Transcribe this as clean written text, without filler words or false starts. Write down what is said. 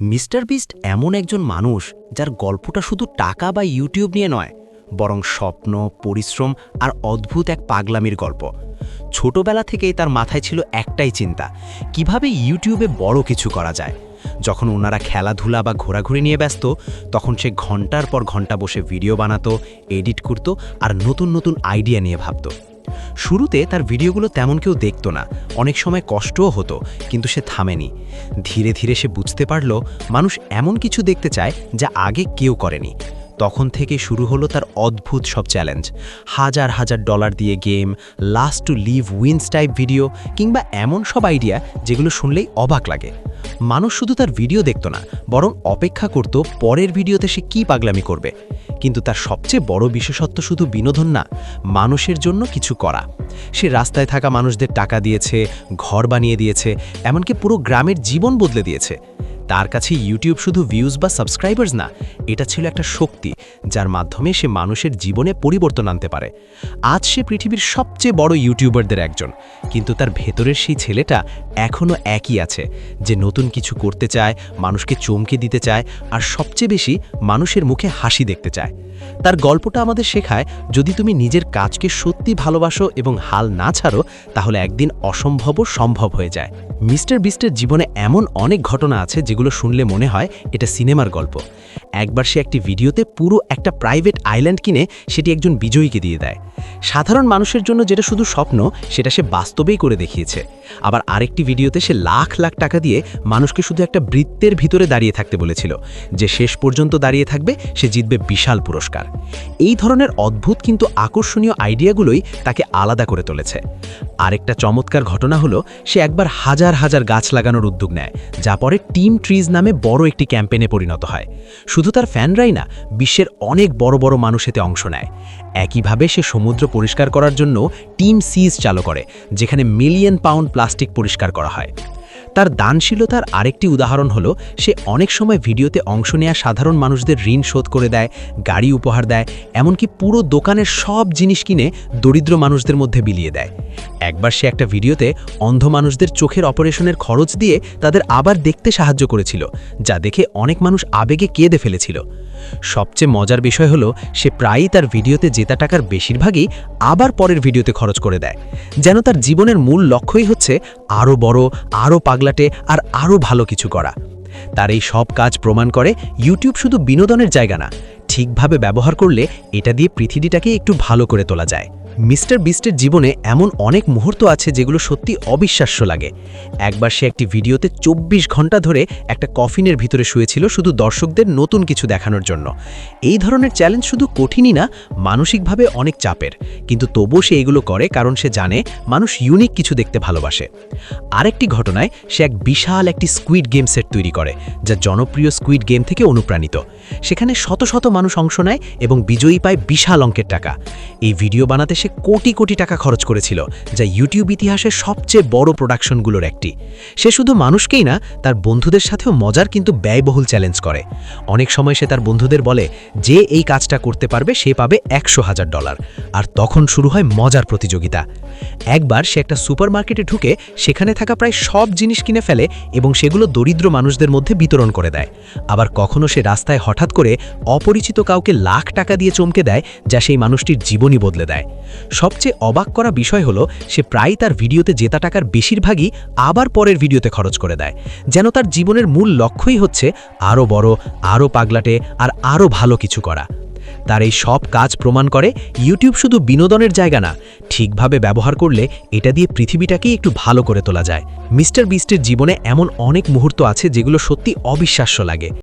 Mister beast এমন একজন মানুষ যার গল্পটা শুধু টাকা বা ইউটিউব নিয়ে নয়, বরং স্বপ্ন, পরিশ্রম আর অদ্ভুত এক পাগলামির গল্প। ছোটবেলা থেকেই তার মাথায় ছিল একটাই চিন্তা, কিভাবে ইউটিউবে বড় কিছু করা যায়। যখন ওনারা খেলাধুলা বা ঘোরাঘুরি নিয়ে ব্যস্ত, তখন সে ঘন্টার পর ঘন্টা বসে ভিডিও বানাতো, এডিট করত আর নতুন নতুন আইডিয়া নিয়ে ভাবত। শুরুতে তার ভিডিওগুলো তেমন কেউ দেখত না, অনেক সময় কষ্টও হতো, কিন্তু সে থামেনি। ধীরে ধীরে সে বুঝতে পারল মানুষ এমন কিছু দেখতে চায় যা আগে কেউ করেনি। তখন থেকে শুরু হলো তার অদ্ভুত সব চ্যালেঞ্জ, হাজার হাজার ডলার দিয়ে game, last to leave wins type video, কিংবা এমন সব আইডিয়া যেগুলো শুনলেই অবাক লাগে। মানুষ শুধু তার ভিডিও দেখত না, বরং অপেক্ষা করত পরের ভিডিওতে সে কী পাগলামি করবে। কিন্তু তার সবচেয়ে বড় বিশেষত্ব শুধু বিনোদন না, মানুষের জন্য কিছু করা। সে রাস্তায় থাকা মানুষদের টাকা দিয়েছে, ঘর বানিয়ে দিয়েছে, এমনকি পুরো গ্রামের জীবন বদলে দিয়েছে। তার কাছে ইউটিউব শুধু ভিউজ বা সাবস্ক্রাইবার্স না, এটা ছিল একটা শক্তি যার মাধ্যমে সে মানুষের জীবনে পরিবর্তন আনতে পারে। আজ সে পৃথিবীর সবচেয়ে বড় ইউটিউবারদের একজন, কিন্তু তার ভেতরের সেই ছেলেটা এখনও একই আছে, যে নতুন কিছু করতে চায়, মানুষকে চমকে দিতে চায়, আর সবচেয়ে বেশি মানুষের মুখে হাসি দেখতে চায়। তার গল্পটা আমাদের শেখায়, যদি তুমি নিজের কাজকে সত্যি ভালোবাসো এবং হাল না ছাড়ো, তাহলে একদিন অসম্ভবও সম্ভব হয়ে যায়। মিস্টার বিস্টের জীবনে এমন অনেক ঘটনা আছে যেগুলো শুনলে মনে হয় এটা সিনেমার গল্প। একবার সে একটি ভিডিওতে পুরো একটা প্রাইভেট আইল্যান্ড কিনে সেটি একজন বিজয়ীকে দিয়ে দেয়। সাধারণ মানুষের জন্য যেটা শুধু স্বপ্ন, সেটা সে বাস্তবেই করে দেখিয়েছে। আবার আরেকটি ভিডিওতে সে লাখ লাখ টাকা দিয়ে মানুষকে শুধু একটা বৃত্তের ভিতরে দাঁড়িয়ে থাকতে বলেছিল, যে শেষ পর্যন্ত দাঁড়িয়ে থাকবে সে জিতবে বিশাল পুরস্কার। এই ধরনের অদ্ভুত কিন্তু আকর্ষণীয় আইডিয়াগুলোই তাকে আলাদা করে তুলেছে। আরেকটা চমৎকার ঘটনা হলো, সে একবার হাজার হাজার গাছ লাগানোর উদ্যোগ নেয়, যা পরে টিম ট্রিজ নামে বড় একটি ক্যাম্পেইনে পরিণত হয়। শুধু তার ফ্যানরাই না, বিশ্বের অনেক বড় বড় মানুষ এতে অংশ নেয়। একইভাবে সে সমুদ্র পরিষ্কার করার জন্য টিম সিজ চালু করে, যেখানে মিলিয়ন পাউন্ড প্লাস্টিক পরিষ্কার করা হয়। তার দানশীলতার আরেকটি উদাহরণ হলো, সে অনেক সময় ভিডিওতে অংশ নেওয়া সাধারণ মানুষদের ঋণ শোধ করে দেয়, গাড়ি উপহার দেয়, এমনকি পুরো দোকানের সব জিনিস কিনে দরিদ্র মানুষদের মধ্যে বিলিয়ে দেয়। একবার সে একটা ভিডিওতে অন্ধ মানুষদের চোখের অপারেশনের খরচ দিয়ে তাদের আবার দেখতে সাহায্য করেছিল, যা দেখে অনেক মানুষ আবেগে কেঁদে ফেলেছিল। সবচেয়ে মজার বিষয় হলো, সে প্রায়ই তার ভিডিওতে জেতা টাকার বেশিরভাগই আবার পরের ভিডিওতে খরচ করে দেয়, যেন তার জীবনের মূল লক্ষ্যই হচ্ছে আরও বড়, আরও পাগলাটে আর আরও ভালো কিছু করা। তার এই সব কাজ প্রমাণ করে, ইউটিউব শুধু বিনোদনের জায়গা না, ঠিকভাবে ব্যবহার করলে এটা দিয়ে পৃথিবীটাকে একটু ভালো করে তোলা যায়। মিস্টার বিস্টের জীবনে এমন অনেক মুহূর্ত আছে যেগুলো সত্যি অবিশ্বাস্য লাগে। একবার সে একটি ভিডিওতে 24 ঘন্টা ধরে একটা কফিনের ভিতরে শুয়েছিল, শুধু দর্শকদের নতুন কিছু দেখানোর জন্য। এই ধরনের চ্যালেঞ্জ শুধু কঠিনই না, মানসিকভাবে অনেক চাপের, কিন্তু তবুও সে এগুলো করে কারণ সে জানে মানুষ ইউনিক কিছু দেখতে ভালোবাসে। আরেকটি ঘটনায় সে এক বিশাল একটি স্কুইড গেম সেট তৈরি করে, যা জনপ্রিয় স্কুইড গেম থেকে অনুপ্রাণিত। সেখানে শত শত মানুষ অংশ নেয় এবং বিজয়ী পায় বিশাল অঙ্কের টাকা। এই ভিডিও বানাতে সে কোটি কোটি টাকা খরচ করেছিল, যা ইউটিউব ইতিহাসের সবচেয়ে বড় প্রোডাকশনগুলোর একটি। সে শুধু মানুষকেই না, তার বন্ধুদের সাথেও মজার কিন্তু ব্যয়বহুল চ্যালেঞ্জ করে। অনেক সময় সে তার বন্ধুদের বলে, যে এই কাজটা করতে পারবে সে পাবে $100,000, আর তখন শুরু হয় মজার প্রতিযোগিতা। একবার সে একটা সুপারমার্কেটে ঢুকে সেখানে থাকা প্রায় সব জিনিস কিনে ফেলে এবং সেগুলো দরিদ্র মানুষদের মধ্যে বিতরণ করে দেয়। আবার কখনো সে রাস্তায় হঠাৎ করে অপরিচিত কাউকে লাখ টাকা দিয়ে চমকে দেয়, যা সেই মানুষটির জীবনই বদলে দেয়। সবচেয়ে অবাক করা বিষয় হলো, সে প্রায় তার ভিডিওতে জেতা টাকার বেশিরভাগই আবার পরের ভিডিওতে খরচ করে দেয়, যেন তার জীবনের মূল লক্ষ্যই হচ্ছে আরও বড়, আরও পাগলাটে আর আরও ভালো কিছু করা। তার এই সব কাজ প্রমাণ করে, ইউটিউব শুধু বিনোদনের জায়গা না, ঠিকভাবে ব্যবহার করলে এটা দিয়ে পৃথিবীটাকেই একটু ভালো করে তোলা যায়। মিস্টার বিস্টের জীবনে এমন অনেক মুহূর্ত আছে যেগুলো সত্যি অবিশ্বাস্য লাগে।